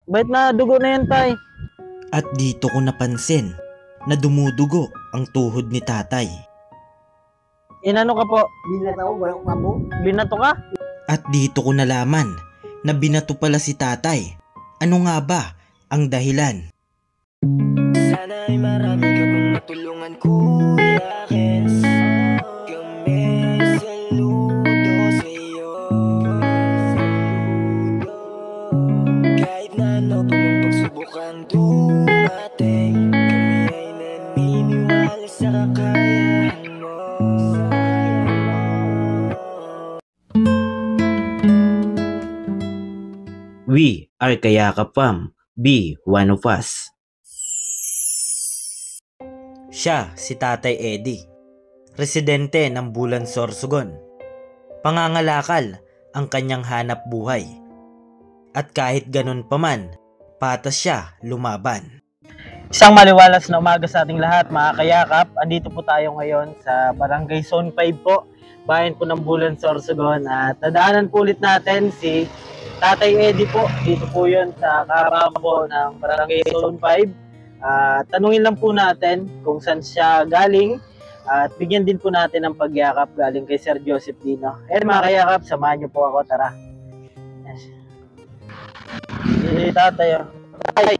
Bait na dugo na yan, tay. At dito ko napansin na dumudugo ang tuhod ni tatay. Inano ka po? Binato, walang mabo. Binato ka? At dito ko nalaman na binato pala si tatay. Ano nga ba ang dahilan? Sana ay marami ka pang matulungan, Kuya Kens. Kami saludo sa'yo. Kahit na ano pa mang pagsubukang dumating, kami ay naniniwala sa kakayahan mo. We are Kayakap Fam. Be one of us. Siya si Tatay Eddie, residente ng Bulan Sorsogon. Pangangalakal ang kanyang hanap buhay. At kahit ganun pa man, patas siya lumaban. Isang maliwalas na umaga sa ating lahat, mga kayakap. Andito po tayo ngayon sa Barangay Zone 5 po, bayan po ng Bulan Sorsogon. At nadaanan po ulit natin si Tatay Eddie po. Dito po yun sa karama po ng Barangay Zone 5. Tanungin lang po natin kung saan siya galing at bigyan din po natin ng pagyakap galing kay Sir Joseph Dino. Mga kayakap, samahan niyo po ako, tara. Yes. Si Tatay. Tay,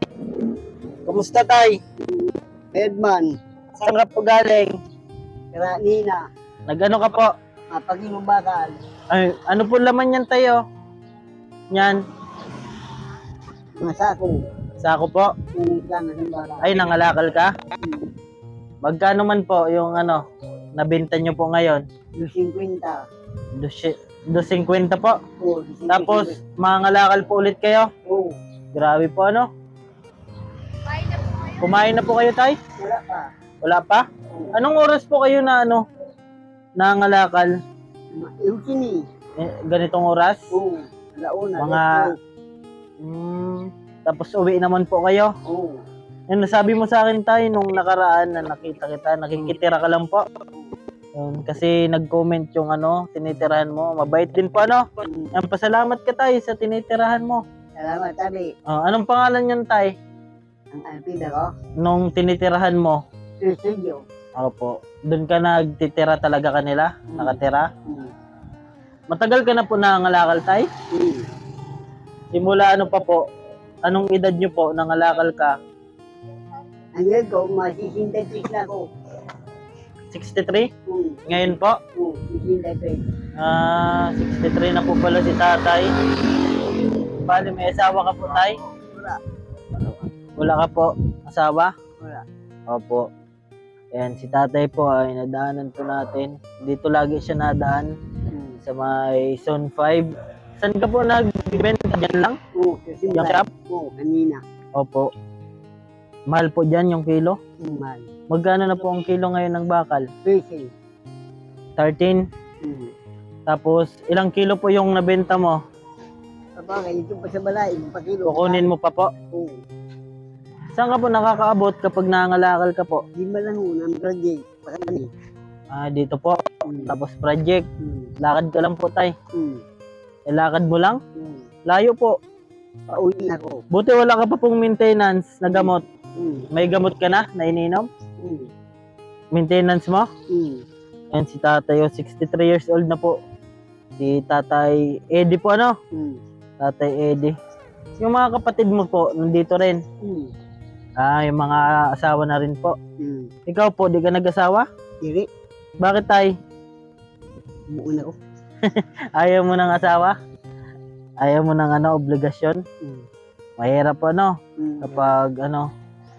kumusta tay? Edman, Saan ka po galing? Karanina, Nag-ano ka po? Pagimong bakal. Ay, ano po laman yan tayo? Yan, Mga sako. sako po. Kung saan ng bakal. Ay, nangalakal ka? Magkano man po yung nabenta nyo po ngayon? 250. 250 po. Oo, Tapos, mangangalakal po ulit kayo? Oo, Grabe po, ano? Kumain na po kayo, tay? wala pa. Wala pa? Anong oras po kayo na nangangalakal? Yung sini. Ganitong oras? Oo, alauna. Mga- Tapos uwi naman po kayo? Oo. Yung nasabi mo sa akin tayo nung nakaraan na nakita kita, nakikitira ka lang po. Kasi nag-comment yung tinitirahan mo. Mabait din po, Yan, pasalamat ka tayo sa tinitirahan mo. Salamat, tabi. Anong pangalan yun, tay? Ang alpida ko, Nung tinitirahan mo? studio. Opo. Doon ka nagtitira talaga kanila? Nakatira? Matagal ka na po nangangalakal, tay? Simula ano pa po? Anong edad nyo po nangalakal ka? Ang gawin ko, masisintetik na ako. 63? Oo, Ngayon po? sisintetik. 63 na po pala si tatay. Bali, may asawa ka po, tay? Wala. Wala ka po? Asawa? Wala. Opo. Ayan, si tatay po ay nadaanan po natin. Dito lagi siya nadaan sa may Zone 5. Saan ka po nag-event? Diyan lang? Oo, Yung shop? Oo, kanina. Opo. Mahal po dyan yung kilo? Mahal. Magkano na po ang kilo ngayon ng bakal? 13. 13. Tapos, ilang kilo po yung nabenta mo? Kapag ito pa sa balay, pakilo. Kukunin mo pa po? Oo. Saan ka po nakakaabot kapag nangangalakal ka po? Di ba lang unang project? Pakani. Dito po. Tapos project. Lakad ka lang po, tay. Lakad mo lang? Layo po. Pauwi na ako. Buti wala ka pa pong maintenance na gamot. May gamot ka na ininom? Maintenance mo? Yan si tatay, 63 years old na po. Si Tatay Eddie po, Tatay Eddie. Yung mga kapatid mo po, nandito rin. Yung mga asawa na rin po. Ikaw po, di ka nag-asawa? Diri, Bakit, tay? buo ko. Ayaw mo ng asawa? Ayaw mo ng obligasyon? Mahirap po, kapag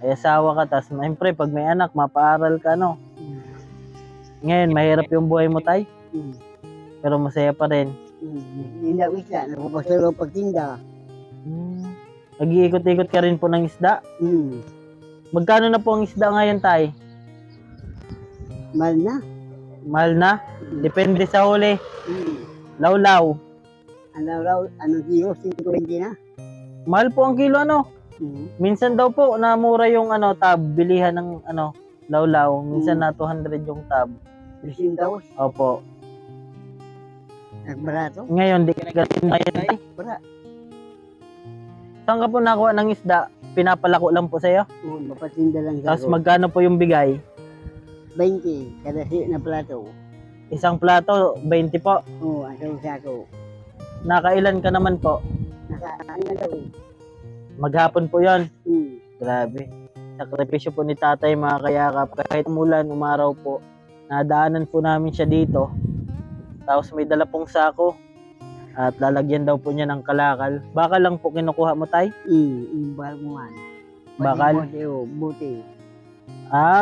ay asawa ka, tas siyempre pag may anak, mapaaral ka, Ngayon, mahirap yung buhay mo, tay? Pero masaya pa rin. Hindi na isa, nakapasalo pagtinda. Nag-iikot-ikot ka rin po ng isda? Magkano na po ang isda ngayon, tay? Mahal na. Mahal na? Depende sa huli. Lawlaw. Anong kilo? 120 na. Mahal po ang kilo, Minsan daw po, namura yung tab, bilihan ng lawlaw. Minsan na 200 yung tab. 300. Opo. Nagbarato. Ngayon, di ka nagasin ngayon, tay? Wala. Saan ka po nakuha ng isda? Pinapalako lang po sa'yo? Oo, mapatinda lang sa Tapos magkano po yung bigay? 20, kada na plato. Isang plato, 20 po. Oo, ang sako. Nakailan ka naman po? Ano na daw? Maghapon po yon. Hmm. Grabe. Sakripisyo po ni tatay mga kayakap. Kahit umulan, umaraw po. Nadaanan po namin siya dito. Tapos may dala pong sako. At lalagyan daw po niya ng kalakal. Bakal lang po kinukuha mo, tay? Yung balmuan. Bakal? Buti.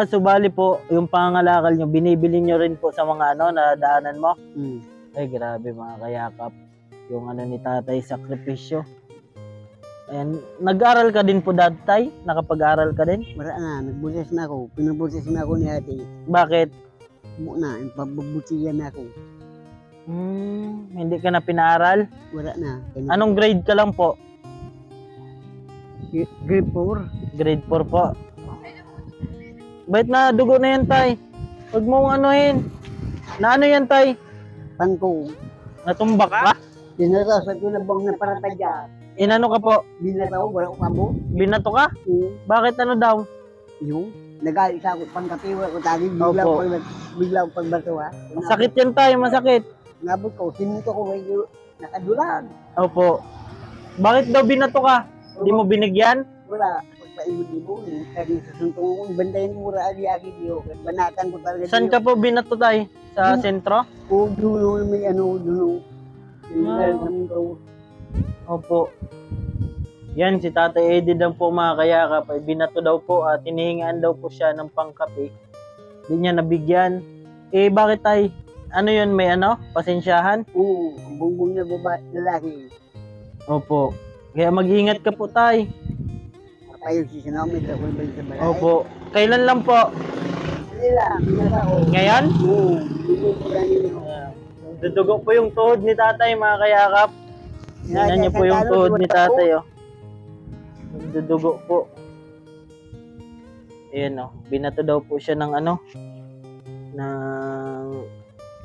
Subali po, yung pangalakal nyo, binibili nyo rin po sa mga nadaanan mo? Hmm. Ay, grabe mga kayakap. Yung ni tatay, sakripisyo. Ayan, nag-aral ka din po dati, tay? Nakapag-aral ka din? Wala na, nagbuses na ako. Pinabuses na ako ni ate. Bakit? Muna, pabubutihan na ako. Hindi ka na pinaaral? Wala na. Anong grade ka lang po? Grade 4? Grade 4 po. Ba't na dugo na yan, tay? Huwag mong anuhin. Na ano yan, tay? Pangko. Natumba ka? Dinarasan ko na bang naparatadya. Inano ka po? Binataw, wala ko kamo. Binato ka? Bakit ano daw? Yung, nagalit ako pangkatiwa ko tagi. Opo. Bigla ko pagbato ha. Masakit yan, tay. Masakit. Nabot ko, sinuto ko medyo nakadulan. Opo. Bakit daw binato ka? Hindi mo binigyan? Wala. Pagpaibo-ibo. Kaya susunto ko, bandayin mo ra ali aki diyo. Banatan ko talaga. Saan ka po binato, tay? Sa sentro? O, dulo may dulo. Opo. Yan, si Tatay Eddie daw po mga kayakap ay binato daw po at hinihingaan daw po siya ng pangkape. Hindi niya nabigyan. Bakit, tay? Ano yun, may pasensyahan? Oo, ang bungbong na babae, lalaki. Opo. Kaya mag-ingat ka po, tay. Kapayo si Sinamit ako balik sa balay. Opo. Kailan lang po? Hindi lang, binasa ko. Ngayon? Oo, hindi ko ganito. Dudugo po yung tuhod ni tatay, mga kayakap. Tingnan niyo po yung tuhod ni tatay, oh. Dudugo po. Ayan, oh. Binato daw po siya ng ng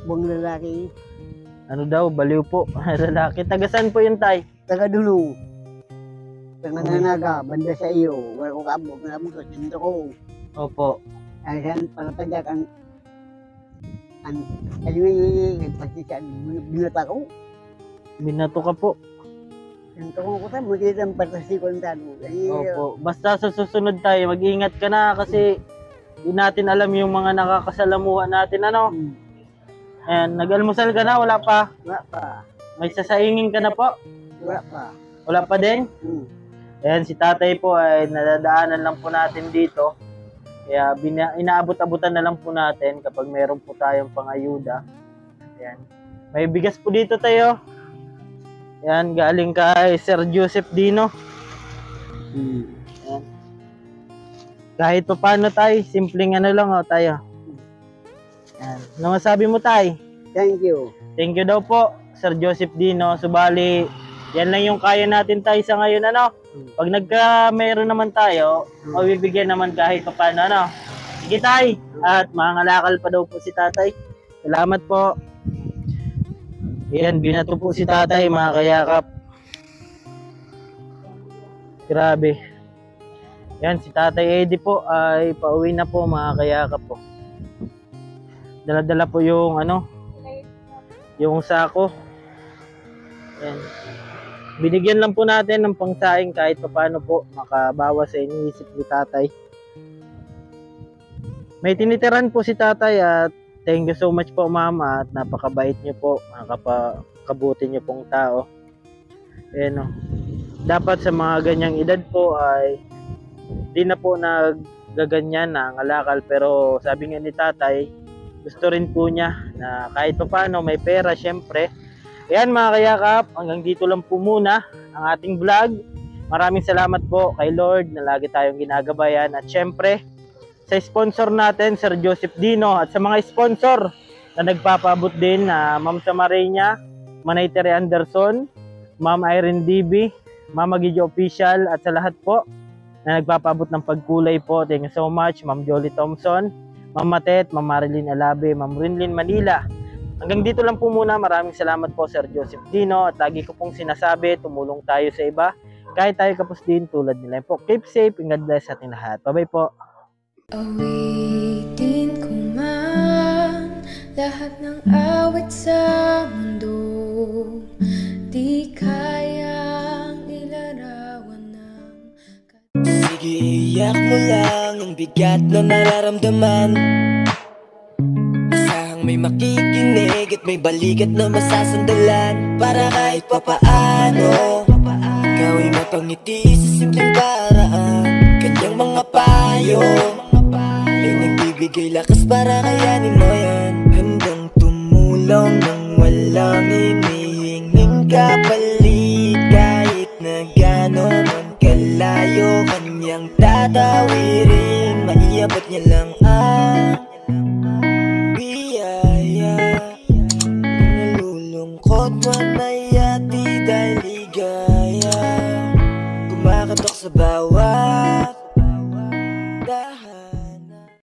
Buong lalaki. daw, baliw po. Lalaki. Tagasan po yung tay? Taga dulo. Taga nanaga, banda sa iyo. Wala ko kaabog, nabog ko, sinuto ko. Opo. Ay, saan, palapadyak ang aliwi, pagkisaan, binata ko. Binato ka po. Sinuto ko sa muli ng patasi ko ng talo. Opo. Basta sa susunod tayo, mag-ingat ka na kasi di natin alam yung mga nakakasalamuha natin, Ayan, nag-almusal ka na? Wala pa? Wala pa. May sasaingin ka na po? Wala pa. Wala pa din? Ayan, si tatay po ay nadadaanan lang po natin dito. Kaya inaabot-abutan na lang po natin kapag meron po tayong pangayuda. Ayan. May bigas po dito tayo. Ayan, galing kay Sir Joseph Dino. Ayan. Kahit pa paano tayo, simpleng lang tayo. Ayan. Ano masabi mo, tay? Thank you. Thank you daw po, Sir Joseph Dino. Subali, yan lang yung kaya natin tayo sa ngayon, Pag meron naman tayo, mabibigyan naman kahit pa paano, Sige, tay. At mangangalakal pa daw po si tatay. Salamat po. Yan, binato po si tatay, mga kayakap. Grabe. Yan, si Tatay Eddie po ay pauwi na po, mga kayakap po. Dala-dala po yung yung sako. Yan. Binigyan lang po natin ng pangsaing kahit paano po makabawas sa iniisip ni tatay. May tinitiran po si tatay at thank you so much po, mama, at napakabait niyo po, nakakabuti niyo pong tao. Ayan, dapat sa mga ganyang edad po ay di na po naggaganyan na ngalakal, pero sabi nga ni tatay, gusto rin po niya na kahit pa paano may pera, syempre. Ayan, mga kayakap, hanggang dito lang po muna ang ating vlog. Maraming salamat po kay Lord na lagi tayong ginagabayan, at syempre sa sponsor natin, Sir Joseph Dino, at sa mga sponsor na nagpapaabot din na Ma'am Samarina, Manay Tere Anderson, Ma'am Irene DB, Mama Gidyo Official, at sa lahat po na nagpapaabot ng pagkulay po. Thank you so much, Ma'am Jolie Thompson, Ma'am Matet, Ma'am Marilyn Alabe, Ma'am Rinlin Manila. Hanggang dito lang po muna. Maraming salamat po, Sir Joseph Dino, at lagi ko pong sinasabi, tumulong tayo sa iba kahit tayo kapos din tulad nila po. Keep safe and God bless sa ating lahat. Bye-bye po. Awitin ko man lahat ng awit sa mundo, di kayang ilarawan ng... Sige, iyak mo lang ang bigat na nararamdaman. Asahang may makikinig at may balikat na masasandalan. Para kahit papaano ikaw ay mapangiti sa simpleng paraan. Kanyang mga payo ay nagbibigay lakas para kayanin mo yan. Handang tumulong nang walang hinihinging kapalit. Kahit na gano'n man kalayo kanyang tatawirin, maiabot niya lang ang biyaya. Kung nalulungkot man ay ati dahil ligaya, kumakatok sa bawat